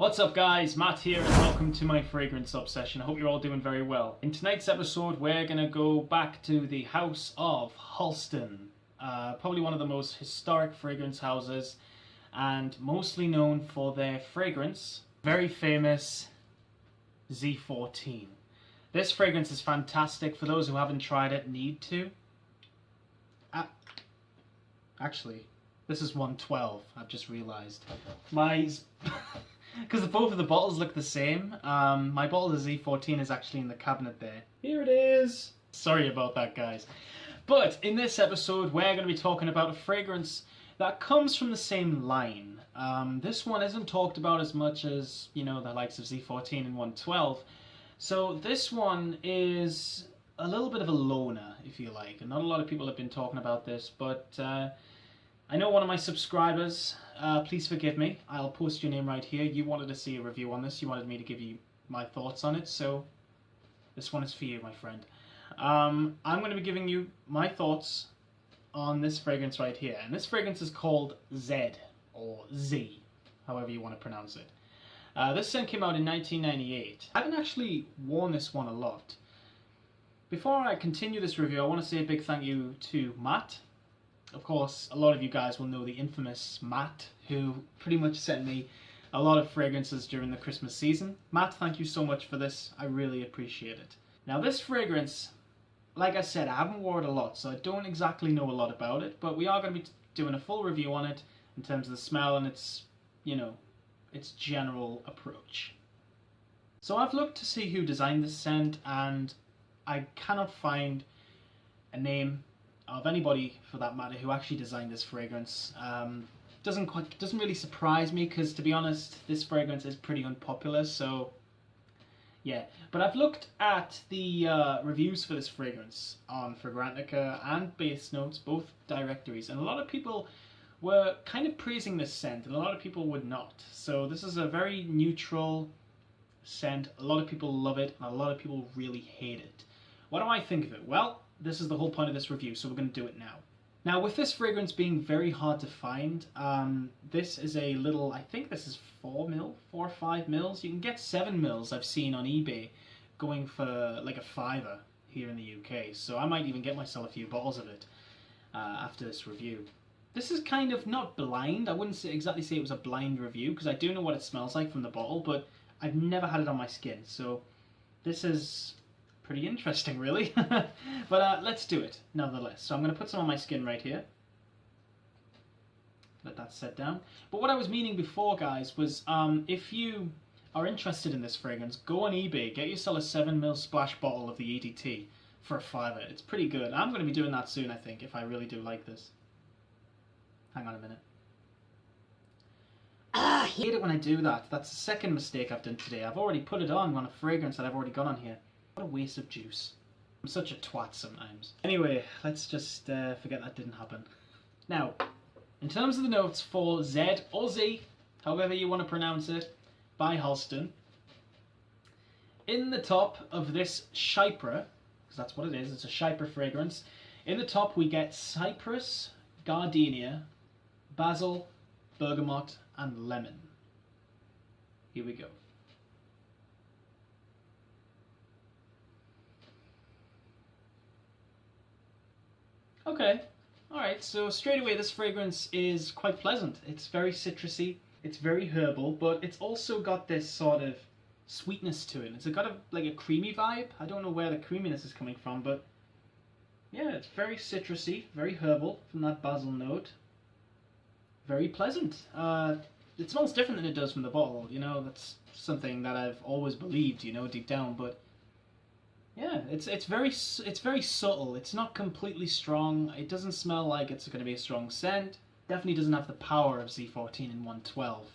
What's up guys, Matt here and welcome to my fragrance obsession. I hope you're all doing very well. In tonight's episode we're going to go back to the house of Halston. Probably one of the most historic fragrance houses and mostly known for their fragrance, very famous Z14. This fragrance is fantastic. For those who haven't tried it, need to. Actually, this is 112, I've just realised. Because both of the bottles look the same. My bottle of Z14 is actually in the cabinet there. Here it is! Sorry about that, guys. But in this episode, we're going to be talking about a fragrance that comes from the same line. This one isn't talked about as much as, you know, the likes of Z14 and 112. So this one is a little bit of a loner, if you like. And not a lot of people have been talking about this, but I know one of my subscribers, please forgive me, I'll post your name right here. You wanted to see a review on this, you wanted me to give you my thoughts on it, so this one is for you, my friend. I'm going to be giving you my thoughts on this fragrance right here. And this fragrance is called Z, or Z, however you want to pronounce it. This scent came out in 1998. I haven't actually worn this one a lot. Before I continue this review, I want to say a big thank you to Matt. Of course, a lot of you guys will know the infamous Matt, who pretty much sent me a lot of fragrances during the Christmas season. Matt, thank you so much for this. I really appreciate it. Now this fragrance, like I said, I haven't worn it a lot, so I don't exactly know a lot about it, but we are going to be doing a full review on it in terms of the smell and its, you know, its general approach. So I've looked to see who designed this scent, and I cannot find a name of anybody, for that matter, who actually designed this fragrance. Doesn't really surprise me, because to be honest, this fragrance is pretty unpopular. So yeah, but I've looked at the reviews for this fragrance on Fragrantica and Base Notes, both directories, and a lot of people were kind of praising this scent, and a lot of people would not. So this is a very neutral scent. A lot of people love it, and a lot of people really hate it. What do I think of it? Well, this is the whole point of this review, so we're going to do it now. Now, with this fragrance being very hard to find, this is a little, I think this is 4 or 5 mils. You can get 7 mils I've seen on eBay going for like a $5 here in the UK. So I might even get myself a few bottles of it after this review. This is kind of not blind. I wouldn't exactly say it was a blind review, because I do know what it smells like from the bottle, but I've never had it on my skin. So this is pretty interesting, really. But let's do it nonetheless. So I'm going to put some on my skin right here. Let that set down. But what I was meaning before, guys, was if you are interested in this fragrance, go on eBay, get yourself a 7 ml splash bottle of the EDT for a $5. It's pretty good. I'm going to be doing that soon, I think, if I really do like this. Hang on a minute. I hate it when I do that. That's the second mistake I've done today. I've already put it on a fragrance that I've already got on here. What a waste of juice. I'm such a twat sometimes. Anyway, let's just forget that didn't happen. Now, in terms of the notes for Z, or Z, however you want to pronounce it, by Halston, in the top of this Chypre, because that's what it is, it's a Chypre fragrance, in the top we get cypress, gardenia, basil, bergamot, and lemon. Here we go. Okay, alright, so straight away this fragrance is quite pleasant. It's very citrusy, it's very herbal, but it's also got this sort of sweetness to it. It's got like a creamy vibe. I don't know where the creaminess is coming from, but yeah, it's very citrusy, very herbal from that basil note. Very pleasant. It smells different than it does from the bottle, you know, that's something that I've always believed, you know, deep down, but yeah, it's very subtle. It's not completely strong. It doesn't smell like it's going to be a strong scent. Definitely doesn't have the power of Z14 and 112,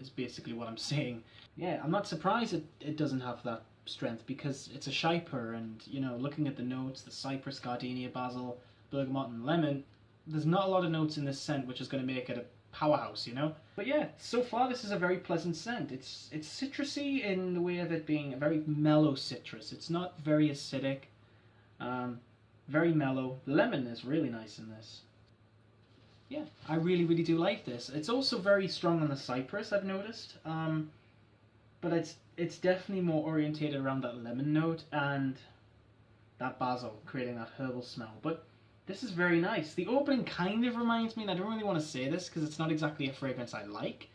is basically what I'm saying. Yeah, I'm not surprised it doesn't have that strength, because it's a Chypre, and, you know, looking at the notes, the cypress, gardenia, basil, bergamot, and lemon, there's not a lot of notes in this scent which is going to make it a powerhouse, you know. But yeah, so far this is a very pleasant scent. It's citrusy in the way of it being a very mellow citrus. It's not very acidic. Very mellow. The lemon is really nice in this. Yeah, I really do like this. It's also very strong on the cypress, I've noticed. but it's definitely more orientated around that lemon note and that basil, creating that herbal smell. But this is very nice. The opening kind of reminds me, and I don't really want to say this because it's not exactly a fragrance I like,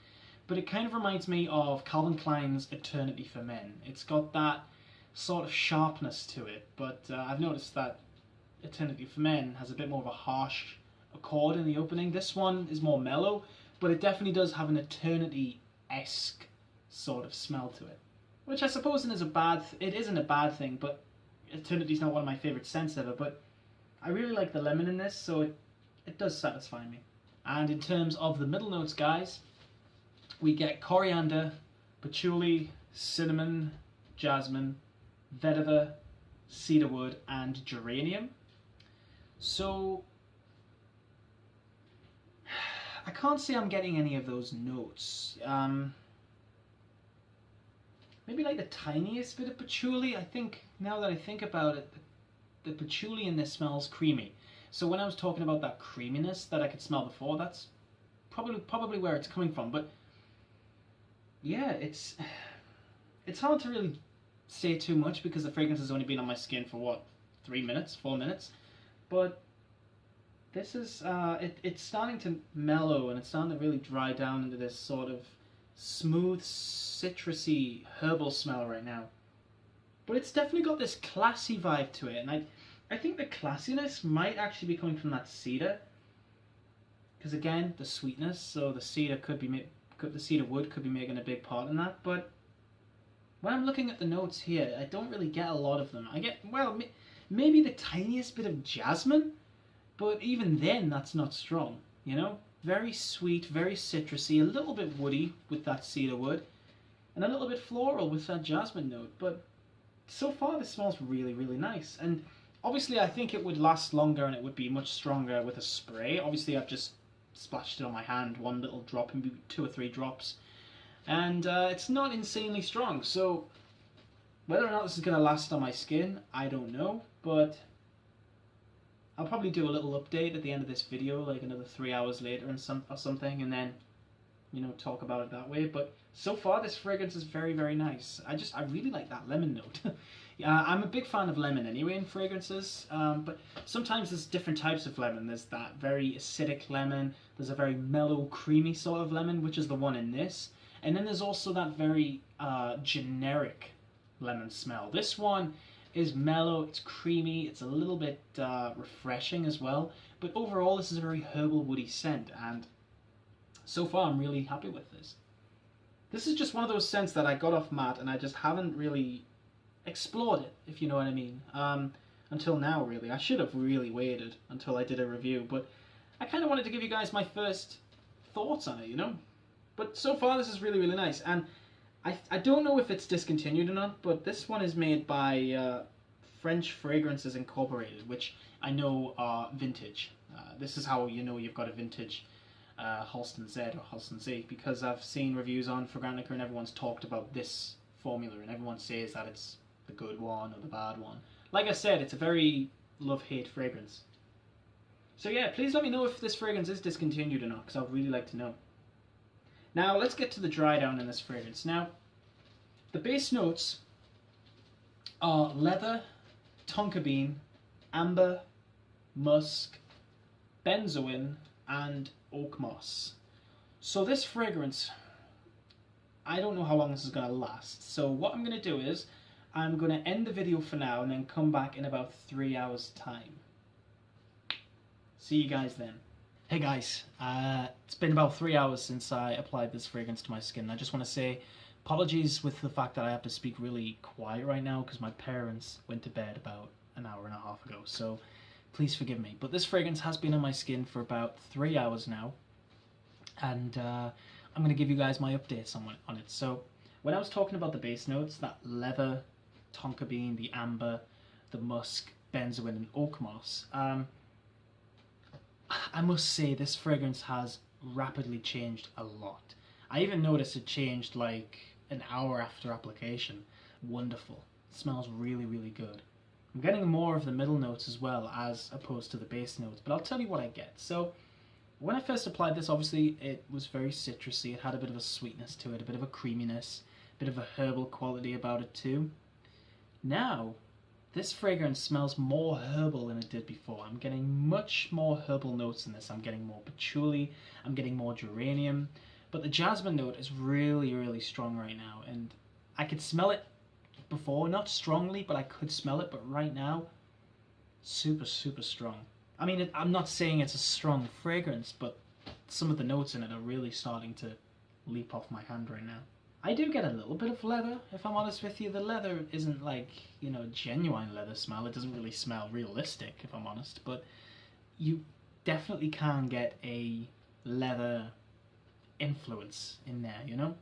but it kind of reminds me of Calvin Klein's Eternity for Men. It's got that sort of sharpness to it, but I've noticed that Eternity for Men has a bit more of a harsh accord in the opening. This one is more mellow, but it definitely does have an Eternity-esque sort of smell to it, which I suppose it isn't a bad thing, but Eternity's not one of my favourite scents ever, but I really like the lemon in this, so it does satisfy me. And in terms of the middle notes, guys, we get coriander, patchouli, cinnamon, jasmine, vetiver, cedarwood, and geranium. So I can't say I'm getting any of those notes. Maybe like the tiniest bit of patchouli. I think, now that I think about it, the patchouli in this smells creamy. So when I was talking about that creaminess that I could smell before, that's probably where it's coming from. But yeah, it's hard to really say too much because the fragrance has only been on my skin for what, 4 minutes. But this is it's starting to mellow, and it's starting to really dry down into this sort of smooth, citrusy, herbal smell right now. But it's definitely got this classy vibe to it, and I think the classiness might actually be coming from that cedar, because again, the sweetness. So the cedar the cedar wood could be making a big part in that. But when I'm looking at the notes here, I don't really get a lot of them. I get, well, maybe the tiniest bit of jasmine, but even then, that's not strong. You know, very sweet, very citrusy, a little bit woody with that cedar wood, and a little bit floral with that jasmine note. But so far, this smells really, really nice. And obviously, I think it would last longer and it would be much stronger with a spray. Obviously, I've just splashed it on my hand, one little drop, maybe 2 or 3 drops. And it's not insanely strong. So whether or not this is going to last on my skin, I don't know. But I'll probably do a little update at the end of this video, like another 3 hours later or something, and then, you know, talk about it that way. But so far, this fragrance is very, very nice. I really like that lemon note. I'm a big fan of lemon anyway in fragrances, but sometimes there's different types of lemon. There's that very acidic lemon, there's a very mellow, creamy sort of lemon, which is the one in this, and then there's also that very generic lemon smell. This one is mellow, it's creamy, it's a little bit refreshing as well, but overall this is a very herbal, woody scent, and so far I'm really happy with this. This is just one of those scents that I got off Matt, and I just haven't really explored it, if you know what I mean, until now, really. I should have really waited until I did a review, but I kind of wanted to give you guys my first thoughts on it, you know? But so far, this is really, really nice, and I don't know if it's discontinued or not, but this one is made by French Fragrances Incorporated, which I know are vintage. This is how you know you've got a vintage Halston Z or Halston Z, because I've seen reviews on Fragrantica and everyone's talked about this formula and everyone says that it's the good one or the bad one. Like I said, it's a very love-hate fragrance. So yeah, please let me know if this fragrance is discontinued or not, because I'd really like to know. Now let's get to the dry down in this fragrance. Now, the base notes are leather, tonka bean, amber, musk, benzoin, and oak moss. So this fragrance, I don't know how long this is going to last. So what I'm going to do is, I'm going to end the video for now and then come back in about 3 hours time. See you guys then. Hey guys, it's been about 3 hours since I applied this fragrance to my skin. I just want to say apologies with the fact that I have to speak really quiet right now because my parents went to bed about an hour and a half ago, so please forgive me. But this fragrance has been on my skin for about 3 hours now, and I'm going to give you guys my updates on it. So when I was talking about the base notes, that leather, tonka bean, the amber, the musk, benzoin, and oak moss, I must say this fragrance has rapidly changed a lot. I even noticed it changed like an hour after application. Wonderful. It smells really, really good. I'm getting more of the middle notes as well as opposed to the base notes, but I'll tell you what I get. So when I first applied this, obviously it was very citrusy. It had a bit of a sweetness to it, a bit of a creaminess, a bit of a herbal quality about it too. Now, this fragrance smells more herbal than it did before. I'm getting much more herbal notes in this. I'm getting more patchouli, I'm getting more geranium, but the jasmine note is really, really strong right now, and I could smell it before, not strongly, but I could smell it, but right now, super, super strong. I mean, I'm not saying it's a strong fragrance, but some of the notes in it are really starting to leap off my hand right now. I do get a little bit of leather, if I'm honest with you. The leather isn't like, you know, genuine leather smell. It doesn't really smell realistic, if I'm honest, but you definitely can get a leather influence in there, you know?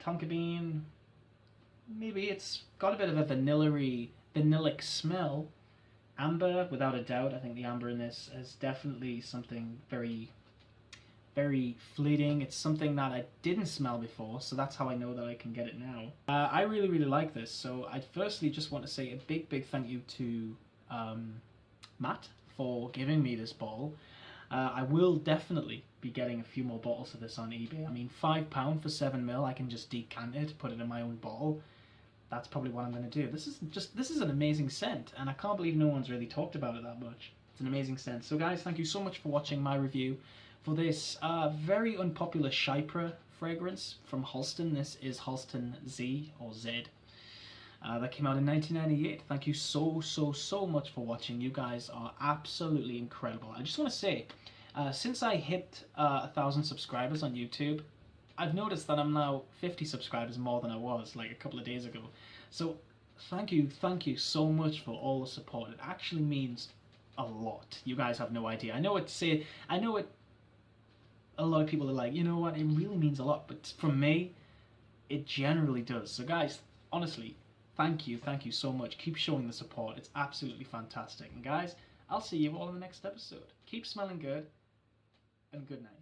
Tonka bean, maybe it's got a bit of a vanillic smell. Amber, without a doubt. I think the amber in this is definitely something very, very fleeting. It's something that I didn't smell before, so that's how I know that I can get it now. I really, really like this, so I firstly just want to say a big, big thank you to Matt for giving me this bottle. I will definitely be getting a few more bottles of this on eBay. I mean, £5 for 7ml, I can just decant it, put it in my own bottle. That's probably what I'm going to do. This is an amazing scent, and I can't believe no one's really talked about it that much. It's an amazing scent. So guys, thank you so much for watching my review for this very unpopular Chypre fragrance from Halston. This is Halston Z, or Z. That came out in 1998. Thank you so, so, so much for watching. You guys are absolutely incredible. I just want to say, since I hit 1,000 subscribers on YouTube, I've noticed that I'm now 50 subscribers more than I was like a couple of days ago. So thank you so much for all the support. It actually means a lot. You guys have no idea. I know a lot of people are like, you know what, it really means a lot, but for me, it generally does. So guys, honestly, thank you so much. Keep showing the support. It's absolutely fantastic. And guys, I'll see you all in the next episode. Keep smelling good, and good night.